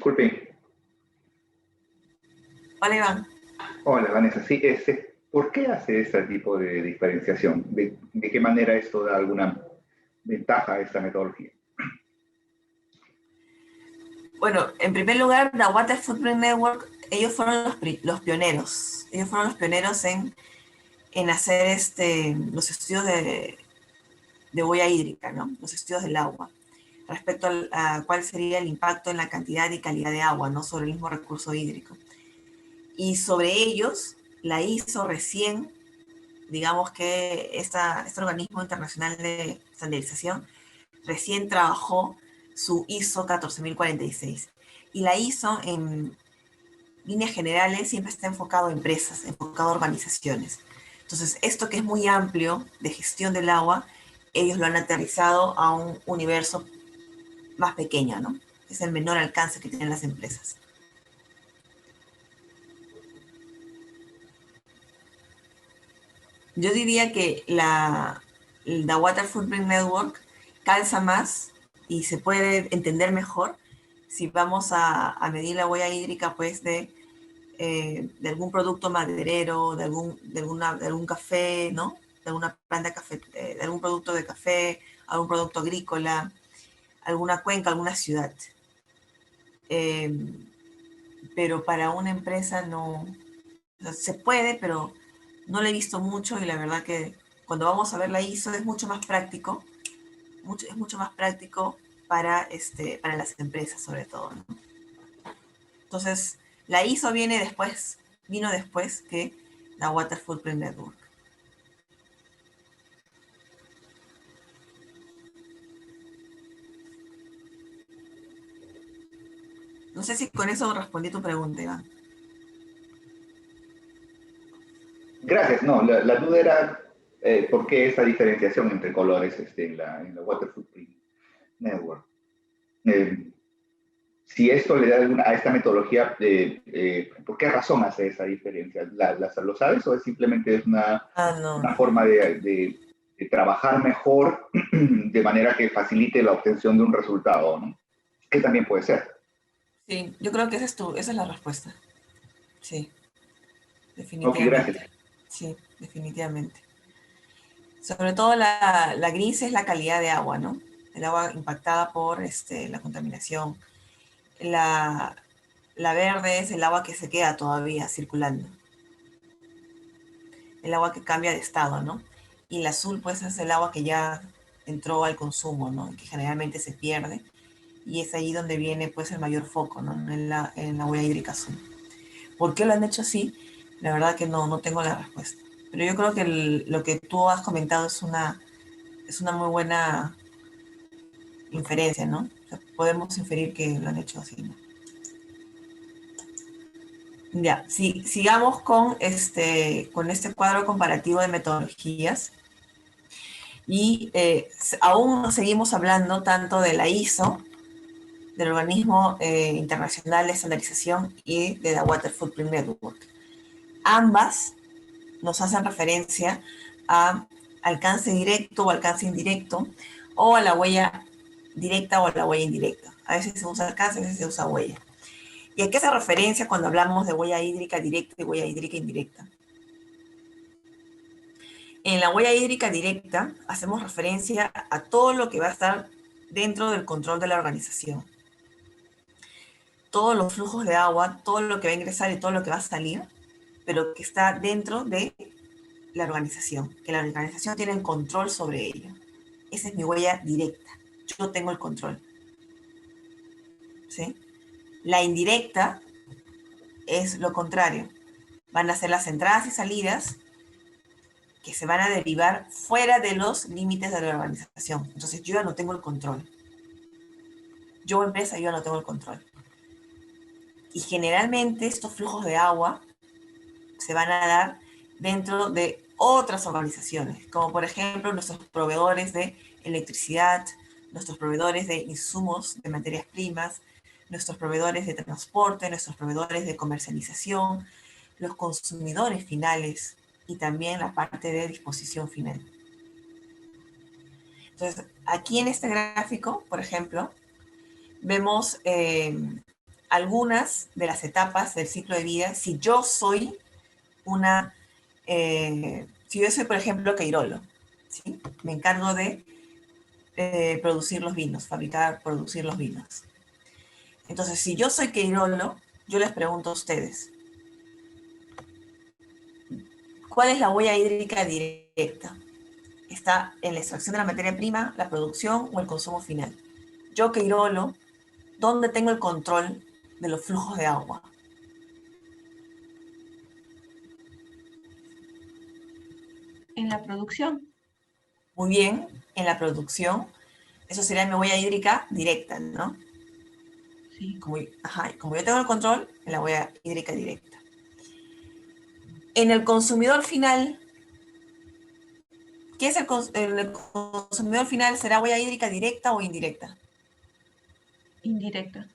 Disculpen. Hola, Iván. Hola, Vanessa. Sí, ¿por qué hace este tipo de diferenciación? ¿De qué manera esto da alguna ventaja a esta metodología? Bueno, en primer lugar, la Water Footprint Network, ellos fueron los pioneros. Ellos fueron los pioneros en hacer los estudios de huella hídrica, ¿no? Los estudios del agua, respecto a cuál sería el impacto en la cantidad y calidad de agua, ¿no? Sobre el mismo recurso hídrico. Y sobre ellos, la hizo recién, digamos que este organismo internacional de estandarización recién trabajó su ISO 14046. Y la ISO, en líneas generales, siempre está enfocado a empresas, enfocado a organizaciones. Entonces, esto que es muy amplio de gestión del agua, ellos lo han aterrizado a un universo más pequeño, ¿no? Es el menor alcance que tienen las empresas. Yo diría que la Water Footprint Network calza más y se puede entender mejor si vamos a medir la huella hídrica, pues, de algún producto maderero, de algún café, ¿no? De alguna planta café, de algún producto de café, algún producto agrícola, alguna cuenca, alguna ciudad. Eh, pero para una empresa no, o sea, se puede, pero no lo he visto mucho y la verdad que cuando vamos a ver la ISO es mucho más práctico, es mucho más práctico para las empresas sobre todo, ¿no? Entonces, la ISO vino después que la Water Footprint Network. No sé si con eso respondí tu pregunta, Iván. Gracias. No, la duda era por qué esta diferenciación entre colores en la Water Footprint Network. Eh, si esto le da a esta metodología, ¿por qué razón hace esa diferencia? ¿Lo sabes o es simplemente es Ah, no. una forma de trabajar mejor de manera que facilite la obtención de un resultado, ¿no? Que también puede ser. Sí, yo creo que esa es la respuesta. Sí, Ok, definitivamente. gracias. Sí, definitivamente. Sobre todo la gris es la calidad de agua, ¿no? El agua impactada por la contaminación. La, la verde es el agua que se queda todavía circulando, el agua que cambia de estado, ¿no? Y el azul, pues, es el agua que ya entró al consumo, ¿no? Y que generalmente se pierde. Y es ahí donde viene, pues, el mayor foco, ¿no? En la huella hídrica azul. ¿Por qué lo han hecho así? La verdad que no tengo la respuesta. Pero yo creo que lo que tú has comentado es una muy buena inferencia, ¿no? O sea, podemos inferir que lo han hecho así, ¿no? Ya, sigamos con este cuadro comparativo de metodologías y aún no seguimos hablando tanto de la ISO, del Organismo Internacional de Estandarización y de la Water Footprint Network. Ambas nos hacen referencia a alcance directo o alcance indirecto, o a la huella directa o a la huella indirecta. A veces se usa alcance, a veces se usa huella. ¿Y a qué hace referencia cuando hablamos de huella hídrica directa y huella hídrica indirecta? En la huella hídrica directa hacemos referencia a todo lo que va a estar dentro del control de la organización. Todos los flujos de agua, todo lo que va a ingresar y todo lo que va a salir, pero que está dentro de la organización, que la organización tiene el control sobre ello. Esa es mi huella directa. Yo tengo el control. ¿Sí? La indirecta es lo contrario. Van a ser las entradas y salidas que se van a derivar fuera de los límites de la organización. Entonces yo ya no tengo el control. Yo, empresa, yo ya no tengo el control. Y generalmente estos flujos de agua se van a dar dentro de otras organizaciones, como por ejemplo nuestros proveedores de electricidad, nuestros proveedores de insumos, de materias primas, nuestros proveedores de transporte, nuestros proveedores de comercialización, los consumidores finales y también la parte de disposición final. Entonces, aquí en este gráfico, por ejemplo, vemos algunas de las etapas del ciclo de vida si yo soy si yo soy, por ejemplo, Queirolo, ¿sí? Me encargo de producir los vinos, producir los vinos. Entonces, si yo soy Queirolo, yo les pregunto a ustedes, ¿cuál es la huella hídrica directa? ¿Está en la extracción de la materia prima, la producción o el consumo final? Yo, Queirolo, ¿dónde tengo el control de los flujos de agua? En la producción. Muy bien, en la producción. Eso sería mi huella hídrica directa, ¿no? Sí. Como yo tengo el control, en la huella hídrica directa. En el consumidor final, ¿qué es el consumidor final? ¿Será huella hídrica directa o indirecta? Indirecta.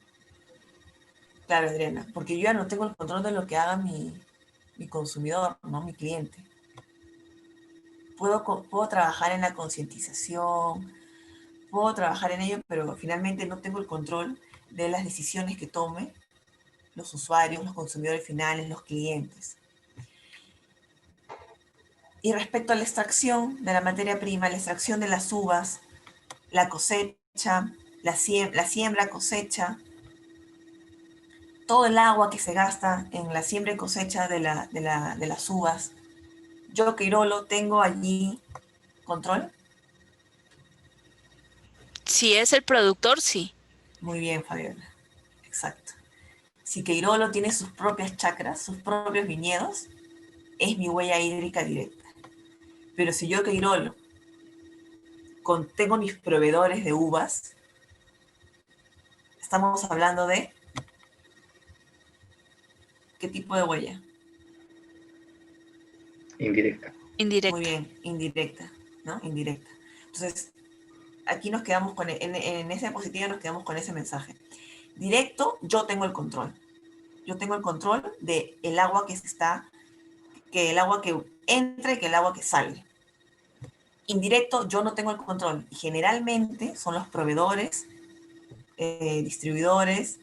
Claro, Adriana, porque yo ya no tengo el control de lo que haga mi consumidor, ¿no? Mi cliente. Puedo trabajar en la concientización, puedo trabajar en ello, pero finalmente no tengo el control de las decisiones que tomen los usuarios, los consumidores finales, los clientes. Y respecto a la extracción de la materia prima, la extracción de las uvas, la cosecha, la siembra, cosecha, todo el agua que se gasta en la siembra y cosecha de las uvas, yo, Queirolo, tengo allí control. Si es el productor, sí. Muy bien, Fabiola. Exacto. Si Queirolo tiene sus propias chacras, sus propios viñedos, es mi huella hídrica directa. Pero si yo, Queirolo, tengo mis proveedores de uvas, estamos hablando de ¿qué tipo de huella? Indirecta. Indirecta. Muy bien, indirecta, ¿no? Indirecta. Entonces, aquí nos quedamos en esa diapositiva nos quedamos con ese mensaje. Directo, yo tengo el control. Yo tengo el control de el agua que el agua que entra y que el agua que sale. Indirecto, yo no tengo el control. Y generalmente son los proveedores, distribuidores,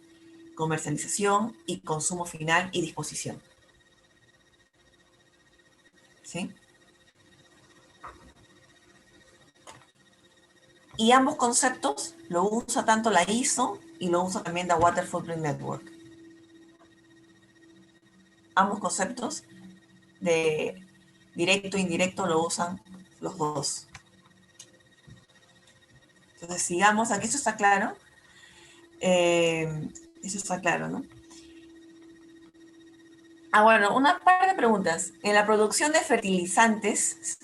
comercialización y consumo final y disposición. ¿Sí? Y ambos conceptos lo usa tanto la ISO y lo usa también la Water Footprint Network. Ambos conceptos de directo e indirecto lo usan los dos. Entonces, sigamos, aquí eso está claro. Eso está claro, ¿no? Bueno, una par de preguntas. En la producción de fertilizantes,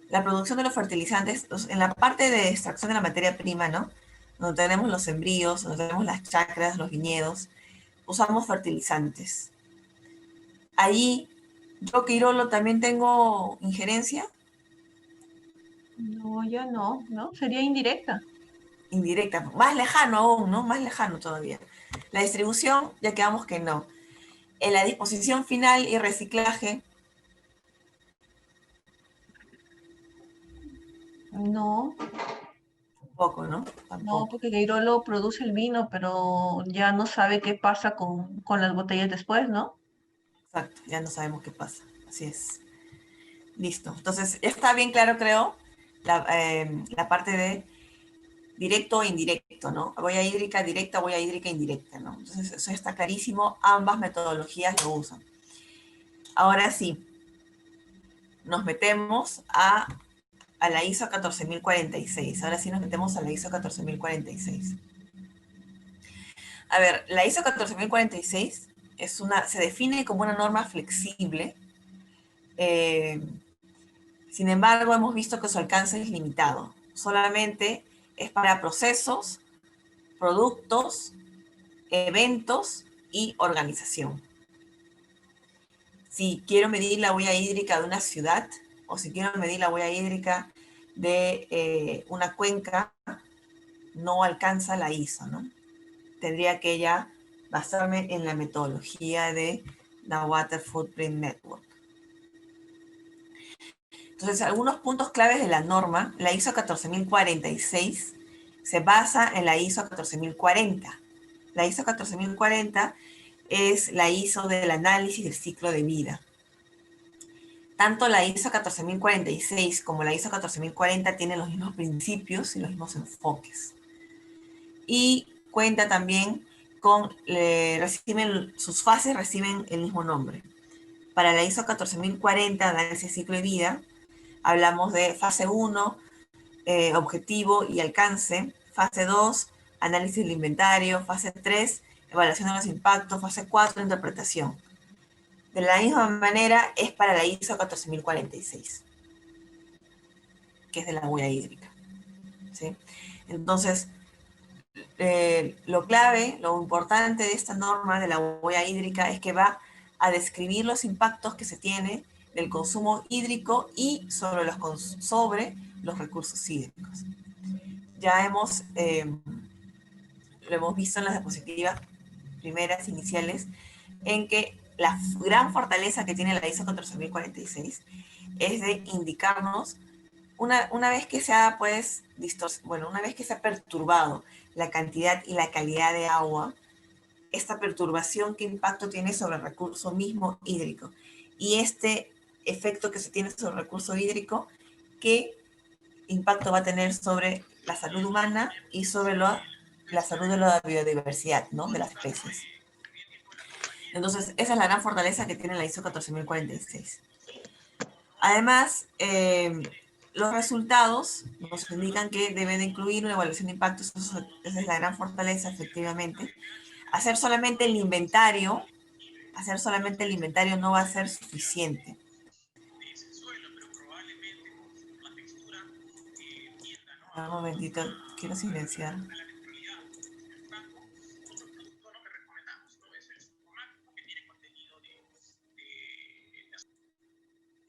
en la parte de extracción de la materia prima, ¿no? Donde tenemos los sembríos, donde tenemos las chacras, los viñedos, usamos fertilizantes. Ahí, yo, Queirolo, también tengo injerencia. No, ya no, ¿no? Sería indirecta. Indirecta, más lejano aún, ¿no? Más lejano todavía. La distribución, ya quedamos que no. En la disposición final y reciclaje. No, Poco, ¿no? no, Tampoco. porque Queirolo produce el vino, pero ya no sabe qué pasa con las botellas después, ¿no? Exacto, ya no sabemos qué pasa. Así es. Listo. Entonces, ya está bien claro, creo, la parte de directo e indirecto, ¿no? Huella hídrica directa, huella hídrica indirecta, ¿no? Entonces, eso está clarísimo. Ambas metodologías lo usan. Ahora sí, nos metemos a la ISO 14046. Ahora sí nos metemos a la ISO 14046. A ver, la ISO 14046 se define como una norma flexible. Sin embargo, hemos visto que su alcance es limitado. Solamente es para procesos, productos, eventos y organización. Si quiero medir la huella hídrica de una ciudad o si quiero medir la huella hídrica de una cuenca, no alcanza la ISO, ¿no? Tendría que ya basarme en la metodología de la Water Footprint Network. Entonces, algunos puntos claves de la norma, la ISO 14046 se basa en la ISO 14040. La ISO 14040 es la ISO del análisis del ciclo de vida. Tanto la ISO 14046 como la ISO 14040 tienen los mismos principios y los mismos enfoques. Y cuenta también con, sus fases reciben el mismo nombre. Para la ISO 14040, análisis de ciclo de vida, hablamos de fase 1, objetivo y alcance, fase 2, análisis del inventario, fase 3, evaluación de los impactos, fase 4, interpretación. De la misma manera es para la ISO 14046, que es de la huella hídrica, ¿sí? Entonces, lo clave, lo importante de esta norma de la huella hídrica es que va a describir los impactos que se tiene del consumo hídrico y sobre los recursos hídricos. Ya lo hemos visto en las diapositivas primeras, iniciales, en que la gran fortaleza que tiene la ISO 14046 es de indicarnos, una vez que se ha, pues, una vez que se ha perturbado la cantidad y la calidad de agua, esta perturbación, qué impacto tiene sobre el recurso mismo hídrico. Y este efecto que se tiene sobre el recurso hídrico, qué impacto va a tener sobre la salud humana y sobre la salud de la biodiversidad, ¿no? De las especies. Entonces, esa es la gran fortaleza que tiene la ISO 14046. Además, los resultados nos indican que deben incluir una evaluación de impactos. Esa es la gran fortaleza, efectivamente. Hacer solamente el inventario no va a ser suficiente. Un momentito, quiero silenciar.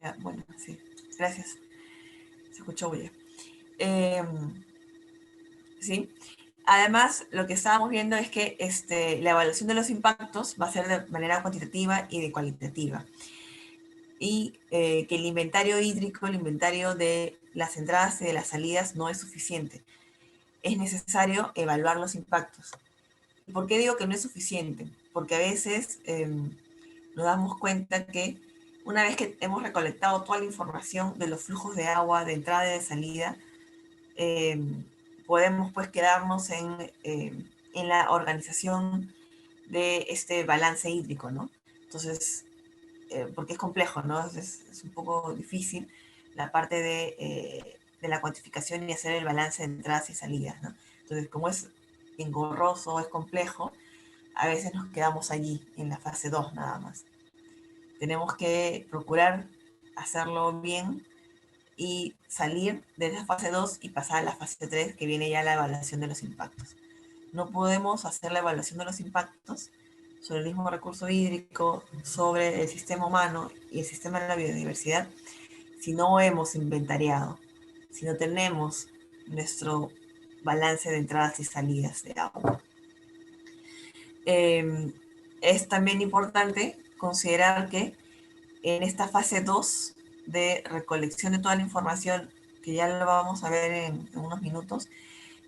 Ya, bueno, sí, gracias. Se escuchó bien. Sí. Además, lo que estábamos viendo es que la evaluación de los impactos va a ser de manera cuantitativa y de cualitativa. Y que el inventario hídrico, el inventario de las entradas y de las salidas no es suficiente. Es necesario evaluar los impactos. ¿Por qué digo que no es suficiente? Porque a veces nos damos cuenta que una vez que hemos recolectado toda la información de los flujos de agua de entrada y de salida, podemos pues quedarnos en la organización de este balance hídrico, ¿no? Entonces, porque es complejo, ¿no? Es un poco difícil la parte de la cuantificación y hacer el balance de entradas y salidas, ¿no? Entonces, como es engorroso, es complejo, a veces nos quedamos allí, en la fase 2 nada más. Tenemos que procurar hacerlo bien y salir de la fase 2 y pasar a la fase 3, que viene ya la evaluación de los impactos. No podemos hacer la evaluación de los impactos sobre el mismo recurso hídrico, sobre el sistema humano y el sistema de la biodiversidad, si no hemos inventariado, si no tenemos nuestro balance de entradas y salidas de agua. Es también importante considerar que en esta fase 2 de recolección de toda la información, que ya lo vamos a ver en unos minutos,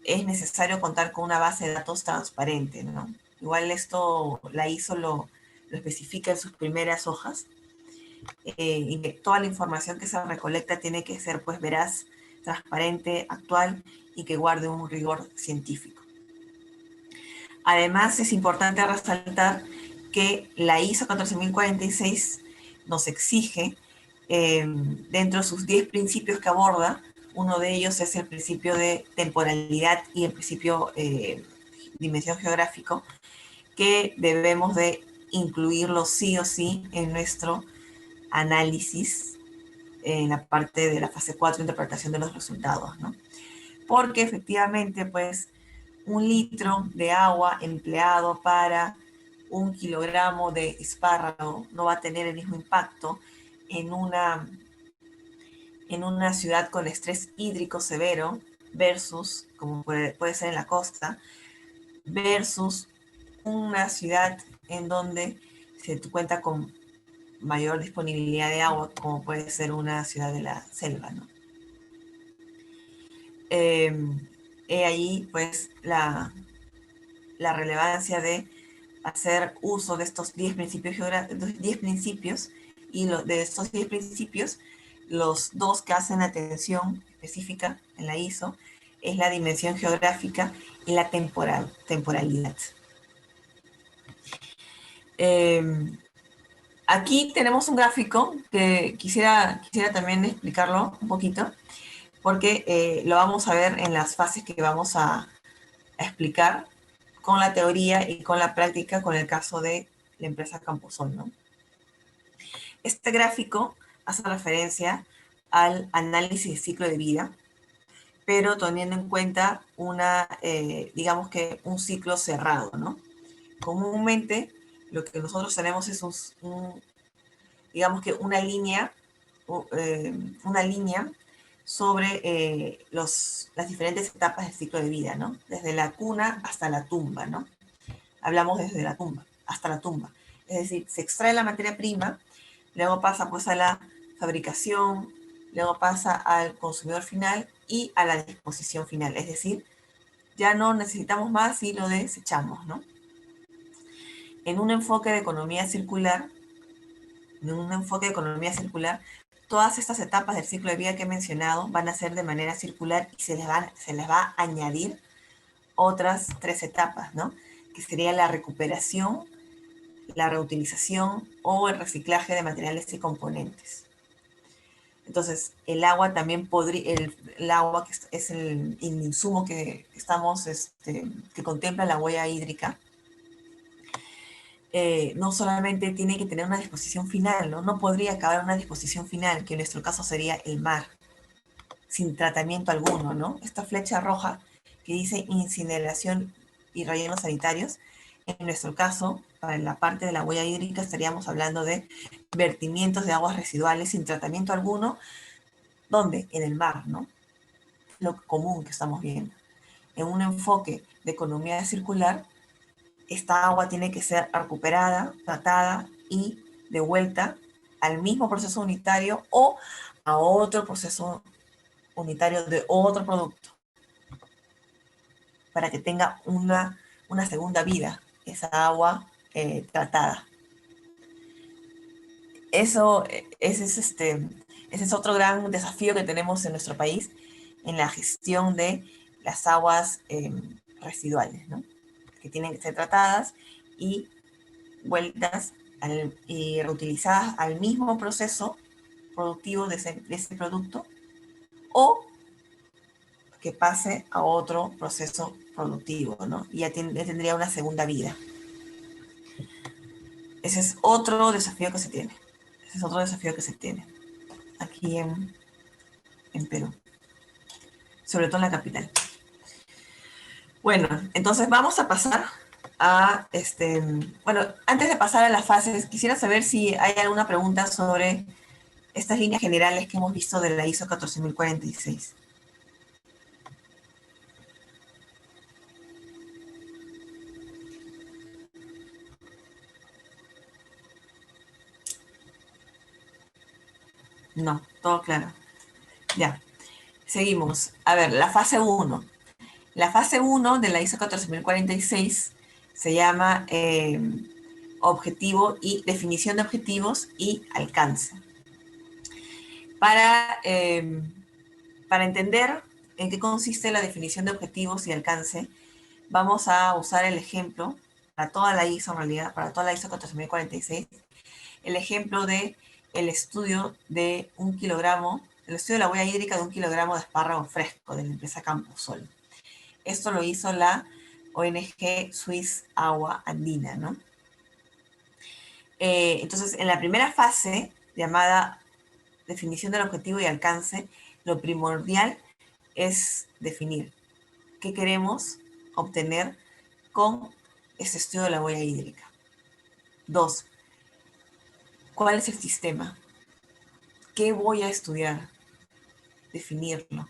es necesario contar con una base de datos transparente, ¿no? Igual esto la ISO lo especifica en sus primeras hojas, y que toda la información que se recolecta tiene que ser pues veraz, transparente, actual y que guarde un rigor científico. Además, es importante resaltar que la ISO 14046 nos exige, dentro de sus 10 principios que aborda, uno de ellos es el principio de temporalidad y el principio dimensión geográfico, que debemos de incluirlo sí o sí en nuestro análisis, en la parte de la fase 4, interpretación de los resultados, ¿no? Porque efectivamente, pues, 1 litro de agua empleado para 1 kilogramo de espárrago no va a tener el mismo impacto en una ciudad con estrés hídrico severo versus, como puede ser en la costa, versus una ciudad en donde se cuenta con mayor disponibilidad de agua, como puede ser una ciudad de la selva, ¿no? Ahí, pues, la la relevancia de hacer uso de estos 10 principios, y de estos 10 principios, los dos que hacen atención específica en la ISO es la dimensión geográfica y la temporalidad. Aquí tenemos un gráfico que quisiera también explicarlo un poquito, porque lo vamos a ver en las fases que vamos a explicar con la teoría y con la práctica con el caso de la empresa Camposol, ¿no? Este gráfico hace referencia al análisis de ciclo de vida, pero teniendo en cuenta digamos que un ciclo cerrado, ¿no? Comúnmente lo que nosotros tenemos es digamos que una línea sobre las diferentes etapas del ciclo de vida, ¿no? Desde la cuna hasta la tumba, ¿no? Hablamos desde la tumba hasta la tumba. Es decir, se extrae la materia prima, luego pasa pues a la fabricación, luego pasa al consumidor final y a la disposición final. Es decir, ya no necesitamos más y lo desechamos, ¿no? En un enfoque de economía circular, todas estas etapas del ciclo de vida que he mencionado van a ser de manera circular y se les va a añadir otras 3 etapas, ¿no? Que sería la recuperación, la reutilización o el reciclaje de materiales y componentes. Entonces, el agua también el agua que es el insumo que que contempla la huella hídrica, no solamente tiene que tener una disposición final, ¿no? No podría acabar en una disposición final, que en nuestro caso sería el mar, sin tratamiento alguno, ¿no? Esta flecha roja que dice incineración y rellenos sanitarios, en nuestro caso, para la parte de la huella hídrica, estaríamos hablando de vertimientos de aguas residuales sin tratamiento alguno. ¿Dónde? En el mar, ¿no? Lo común que estamos viendo. En un enfoque de economía circular, esta agua tiene que ser recuperada, tratada y devuelta al mismo proceso unitario o a otro proceso unitario de otro producto para que tenga una segunda vida, esa agua tratada. Ese es otro gran desafío que tenemos en nuestro país en la gestión de las aguas residuales, ¿no? Que tienen que ser tratadas y vueltas y reutilizadas al mismo proceso productivo de ese producto, o que pase a otro proceso productivo, ¿no? Y ya tendría una segunda vida. Ese es otro desafío que se tiene. Aquí en Perú, sobre todo en la capital. Bueno, entonces vamos a pasar a bueno, antes de pasar a las fases, quisiera saber si hay alguna pregunta sobre estas líneas generales que hemos visto de la ISO 14046. No, todo claro. Ya, seguimos. A ver, la fase 1. La fase 1 de la ISO 14046 se llama definición de objetivos y alcance. Para entender en qué consiste la definición de objetivos y alcance, vamos a usar el ejemplo, para toda la ISO en realidad, para toda la ISO 14046, el ejemplo de el estudio de el estudio de la huella hídrica de 1 kilogramo de espárrago fresco de la empresa Camposol. Esto lo hizo la ONG Swiss Agua Andina, ¿no? Entonces, en la primera fase, llamada definición del objetivo y alcance, lo primordial es definir qué queremos obtener con este estudio de la huella hídrica. 2. ¿Cuál es el sistema? ¿Qué voy a estudiar? Definirlo.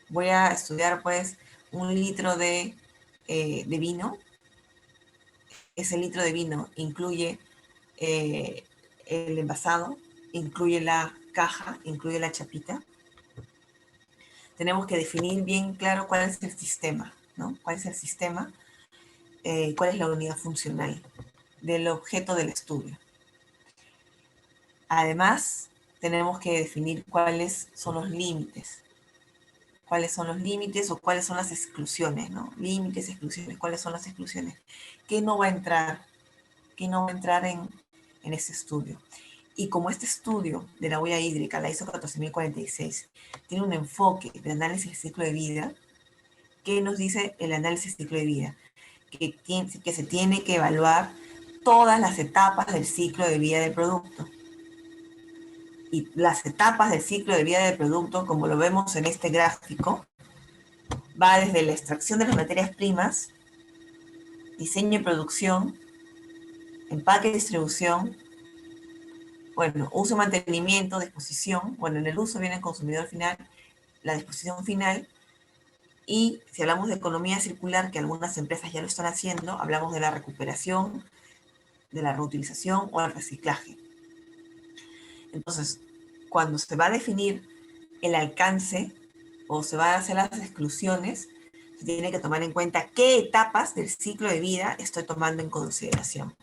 Voy a estudiar, pues, 1 litro de vino. Ese litro de vino incluye el envasado, incluye la caja, incluye la chapita. Tenemos que definir bien claro cuál es el sistema, ¿no? ¿Cuál es el sistema cuál es la unidad funcional del objeto del estudio. Además, tenemos que definir cuáles son los límites. Cuáles son los límites o cuáles son las exclusiones, ¿no? Límites, exclusiones, cuáles son las exclusiones. ¿Qué no va a entrar? ¿Qué no va a entrar en ese estudio? Y como este estudio de la huella hídrica, la ISO 14046, tiene un enfoque de análisis de ciclo de vida, ¿qué nos dice el análisis de ciclo de vida? Que se tiene que evaluar todas las etapas del ciclo de vida del producto. Y las etapas del ciclo de vida del producto, como lo vemos en este gráfico, va desde la extracción de las materias primas, diseño y producción, empaque y distribución, bueno, uso y mantenimiento, disposición, bueno, en el uso viene el consumidor final, la disposición final, y si hablamos de economía circular, que algunas empresas ya lo están haciendo, hablamos de la recuperación, de la reutilización o el reciclaje. Entonces, cuando se va a definir el alcance o se va a hacer las exclusiones, se tiene que tomar en cuenta qué etapas del ciclo de vida estoy tomando en consideración.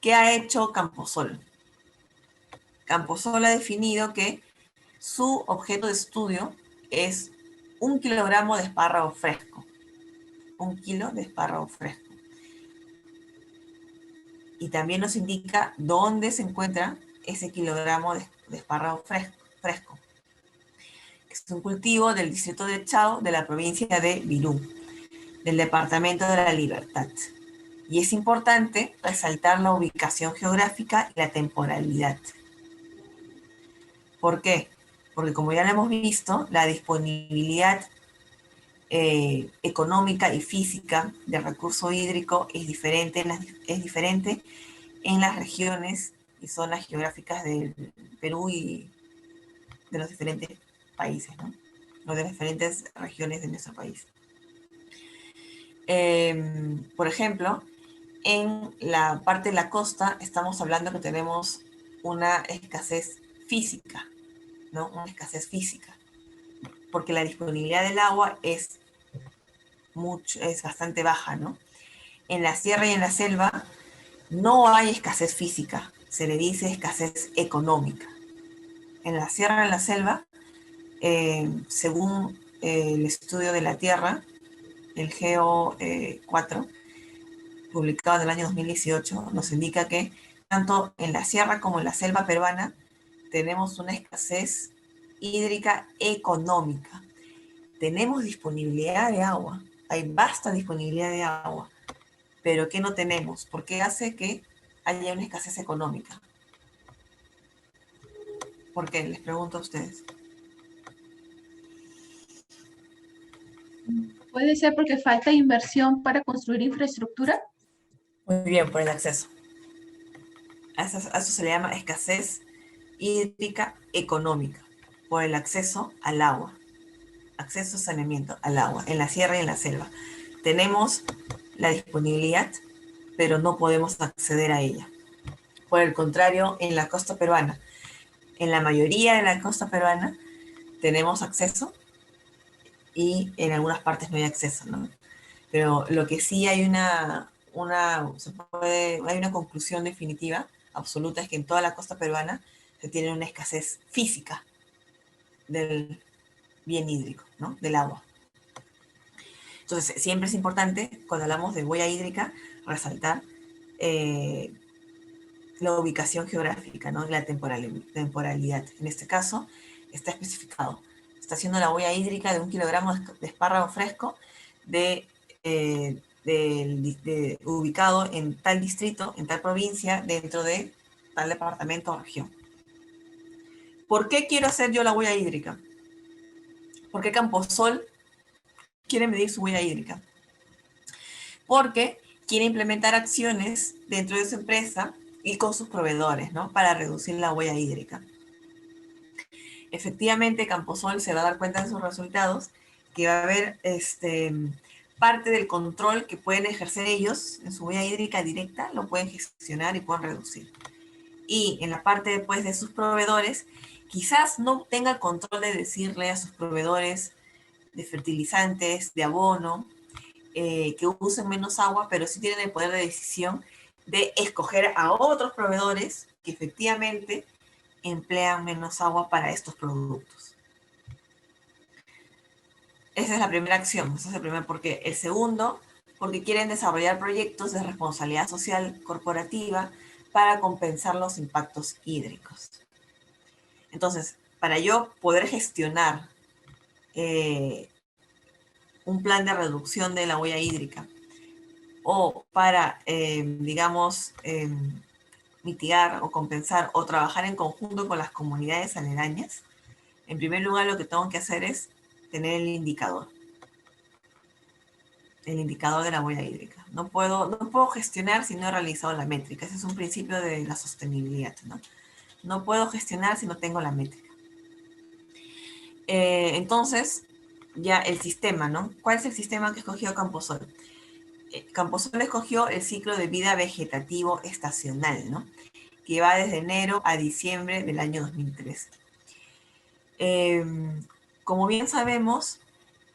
¿Qué ha hecho Camposol? Camposol ha definido que su objeto de estudio es 1 kilogramo de espárrago fresco. 1 kilo de espárrago fresco. Y también nos indica dónde se encuentra ese kilogramo de espárrago fresco. Es un cultivo del distrito de Chao, de la provincia de Virú, del departamento de La Libertad. Y es importante resaltar la ubicación geográfica y la temporalidad. ¿Por qué? Porque como ya lo hemos visto, la disponibilidad económica y física del recurso hídrico es diferente en las regiones y zonas geográficas del Perú y de los diferentes países, ¿no? O de las diferentes regiones de nuestro país. Por ejemplo, en la parte de la costa estamos hablando que tenemos una escasez física, ¿no? Una escasez física, porque la disponibilidad del agua es bastante baja, ¿no? En la sierra y en la selva no hay escasez física, se le dice escasez económica. En la sierra y en la selva, según el estudio de la Tierra, el GEO 4, publicado en el año 2018, nos indica que tanto en la sierra como en la selva peruana tenemos una escasez hídrica económica. Tenemos disponibilidad de agua, hay vasta disponibilidad de agua, pero ¿qué no tenemos? ¿Por qué hace que haya una escasez económica? ¿Por qué? Les pregunto a ustedes. ¿Puede ser porque falta inversión para construir infraestructura? Muy bien, por el acceso. A eso se le llama escasez hídrica económica, por el acceso al agua, acceso a saneamiento al agua, en la sierra y en la selva. Tenemos la disponibilidad, pero no podemos acceder a ella. Por el contrario, en la costa peruana, en la mayoría de la costa peruana, tenemos acceso y en algunas partes no hay acceso, ¿no? Pero lo que sí hay hay una conclusión definitiva, absoluta, es que en toda la costa peruana se tiene una escasez física del bien hídrico, ¿no? Del agua. Entonces, siempre es importante, cuando hablamos de huella hídrica, resaltar la ubicación geográfica, ¿no? La temporalidad. En este caso, está especificado. Está haciendo la huella hídrica de 1 kilogramo de espárrago fresco ubicado en tal distrito, en tal provincia, dentro de tal departamento o región. ¿Por qué quiero hacer yo la huella hídrica? ¿Por qué Camposol quiere medir su huella hídrica? Porque quiere implementar acciones dentro de su empresa y con sus proveedores, ¿no? Para reducir la huella hídrica. Efectivamente, Camposol se va a dar cuenta de sus resultados, que va a haber parte del control que pueden ejercer ellos en su huella hídrica directa, lo pueden gestionar y pueden reducir. Y en la parte después de sus proveedores, quizás no tenga el control de decirle a sus proveedores de fertilizantes, de abono, que usen menos agua, pero sí tienen el poder de decisión de escoger a otros proveedores que efectivamente emplean menos agua para estos productos. Esa es la primera acción, ese es el primer porqué. El segundo, porque quieren desarrollar proyectos de responsabilidad social corporativa para compensar los impactos hídricos. Entonces, para yo poder gestionar un plan de reducción de la huella hídrica o para, digamos, mitigar o compensar o trabajar en conjunto con las comunidades aledañas, en primer lugar lo que tengo que hacer es tener el indicador de la huella hídrica. No puedo gestionar si no he realizado la métrica. Ese es un principio de la sostenibilidad, ¿no? No puedo gestionar si no tengo la métrica. Entonces, ya el sistema, ¿no? ¿Cuál es el sistema que escogió Camposol? Camposol escogió el ciclo de vida vegetativo estacional, ¿no? Que va desde enero a diciembre del año 2013. Como bien sabemos,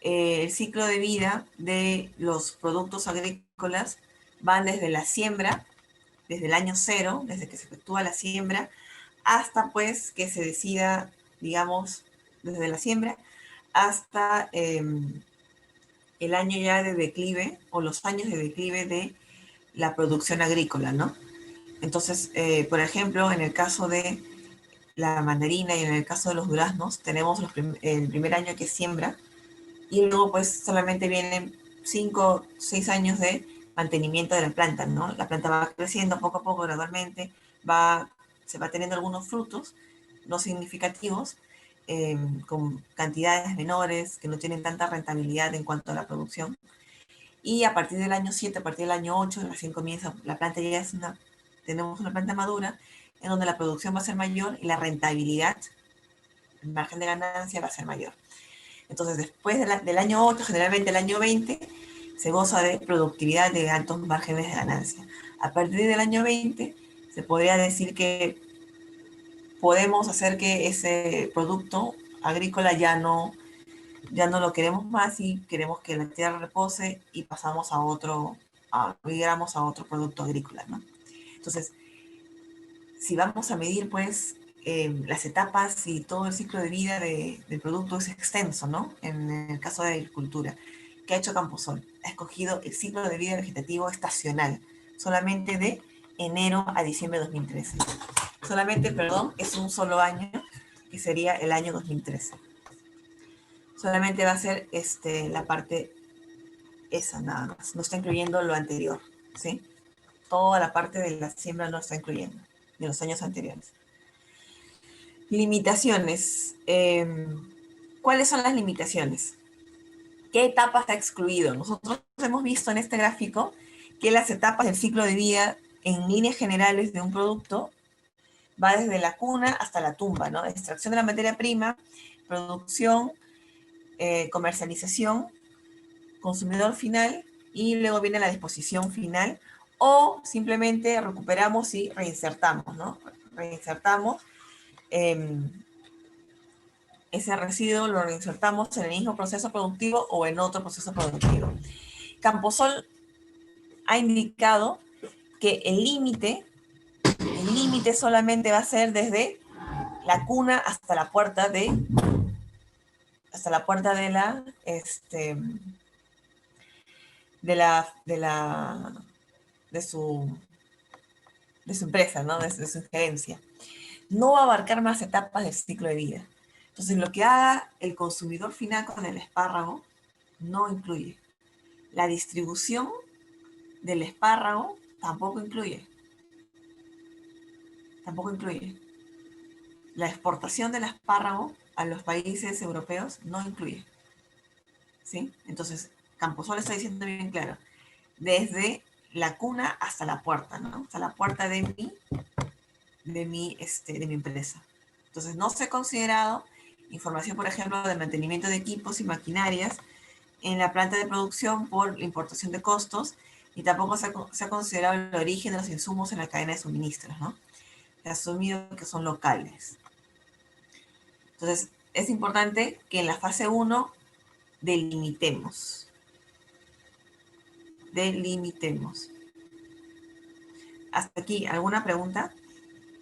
el ciclo de vida de los productos agrícolas van desde la siembra, desde el año cero, desde que se efectúa la siembra, hasta pues que se decida, digamos, desde la siembra hasta el año ya de declive o los años de declive de la producción agrícola, ¿no? Entonces, por ejemplo, en el caso de la mandarina y en el caso de los duraznos, tenemos el primer año que siembra y luego pues solamente vienen 5, 6 años de mantenimiento de la planta, ¿no? La planta va creciendo poco a poco, gradualmente, se va teniendo algunos frutos no significativos, con cantidades menores, que no tienen tanta rentabilidad en cuanto a la producción. Y a partir del año 7, a partir del año 8, recién comienza, la planta ya tenemos una planta madura, en donde la producción va a ser mayor y la rentabilidad, el margen de ganancia va a ser mayor. Entonces, después del año 8, generalmente el año 20, se goza de productividad de altos márgenes de ganancia. A partir del año 20, se podría decir que podemos hacer que ese producto agrícola ya no lo queremos más y queremos que la tierra repose y pasamos migramos a otro producto agrícola, ¿no? Entonces, si vamos a medir, pues, las etapas y todo el ciclo de vida del producto es extenso, ¿no? En el caso de agricultura. ¿Qué ha hecho Camposol? Ha escogido el ciclo de vida vegetativo estacional, solamente de enero a diciembre de 2013. Solamente, perdón, es un solo año, que sería el año 2013. Solamente va a ser la parte esa nada más, no está incluyendo lo anterior, ¿sí? Toda la parte de la siembra no está incluyendo, de los años anteriores. Limitaciones. ¿Cuáles son las limitaciones? ¿Qué etapa está excluido? Nosotros hemos visto en este gráfico que las etapas del ciclo de vida en líneas generales de un producto va desde la cuna hasta la tumba, ¿no? Extracción de la materia prima, producción, comercialización, consumidor final y luego viene la disposición final o simplemente recuperamos y reinsertamos, ¿no? Reinsertamos ese residuo, lo reinsertamos en el mismo proceso productivo o en otro proceso productivo. Camposol ha indicado que el límite solamente va a ser desde la cuna hasta la puerta de su empresa, ¿no? De su gerencia. No va a abarcar más etapas del ciclo de vida. Entonces, lo que haga el consumidor final con el espárrago no incluye. La distribución del espárrago tampoco incluye. La exportación del espárrago a los países europeos no incluye. ¿Sí? Entonces, Camposol está diciendo bien claro, desde la cuna hasta la puerta, ¿no? Hasta la puerta de mi empresa. Entonces, no se ha considerado información, por ejemplo, de mantenimiento de equipos y maquinarias en la planta de producción por la importación de costos, y tampoco se ha considerado el origen de los insumos en la cadena de suministros, ¿no? Se ha asumido que son locales. Entonces, es importante que en la fase 1 delimitemos. Delimitemos. Hasta aquí, ¿alguna pregunta?